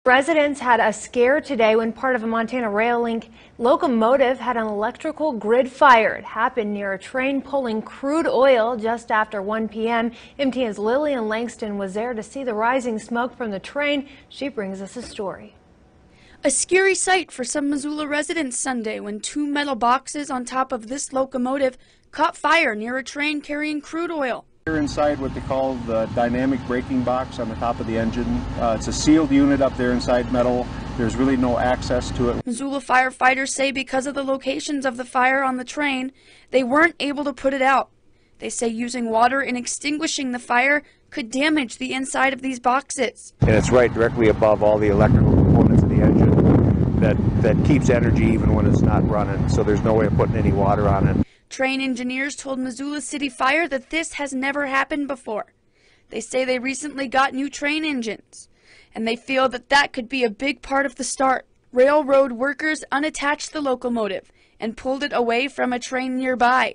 Residents had a scare today when part of a Montana rail link locomotive had an electrical grid fire. It happened near a train pulling crude oil just after 1 p.m. MTN's Lillian Langston was there to see the rising smoke from the train. She brings us a story. A scary sight for some Missoula residents Sunday when two metal boxes on top of this locomotive caught fire near a train carrying crude oil. Here inside what they call the dynamic braking box on the top of the engine. It's a sealed unit up there inside metal. There's really no access to it. Missoula firefighters say because of the locations of the fire on the train, they weren't able to put it out. They say using water and extinguishing the fire could damage the inside of these boxes. And it's right directly above all the electrical components of the engine that keeps energy even when it's not running. So there's no way of putting any water on it. Train engineers told Missoula City Fire that this has never happened before. They say they recently got new train engines, and they feel that that could be a big part of the start. Railroad workers unattached the locomotive and pulled it away from a train nearby.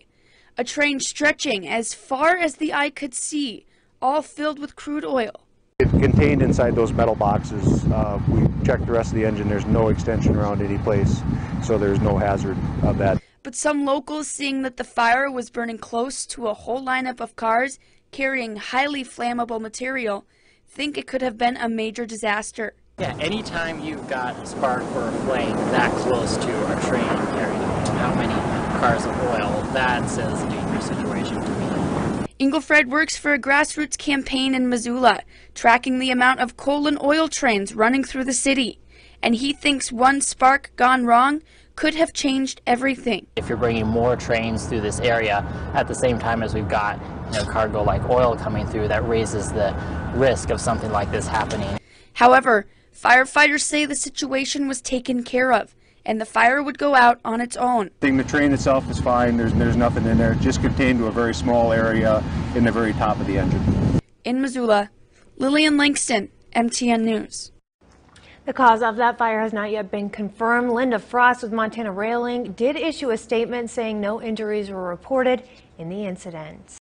A train stretching as far as the eye could see, all filled with crude oil. It's contained inside those metal boxes. We checked the rest of the engine. There's no extension around any place, so there's no hazard of that. But some locals, seeing that the fire was burning close to a whole lineup of cars carrying highly flammable material, think it could have been a major disaster. Yeah, anytime you've got a spark or a flame that close to a train carrying how many cars of oil, that's a dangerous situation to me. Inglefred works for a grassroots campaign in Missoula, tracking the amount of coal and oil trains running through the city. And he thinks one spark gone wrong could have changed everything. If you're bringing more trains through this area at the same time as we've got cargo like oil coming through, that raises the risk of something like this happening. However, firefighters say the situation was taken care of and the fire would go out on its own. The train itself is fine. There's nothing in there. It's just contained to a very small area in the very top of the engine. In Missoula, Lillian Langston, MTN News. The cause of that fire has not yet been confirmed. Linda Frost with Montana Rail Link did issue a statement saying no injuries were reported in the incident.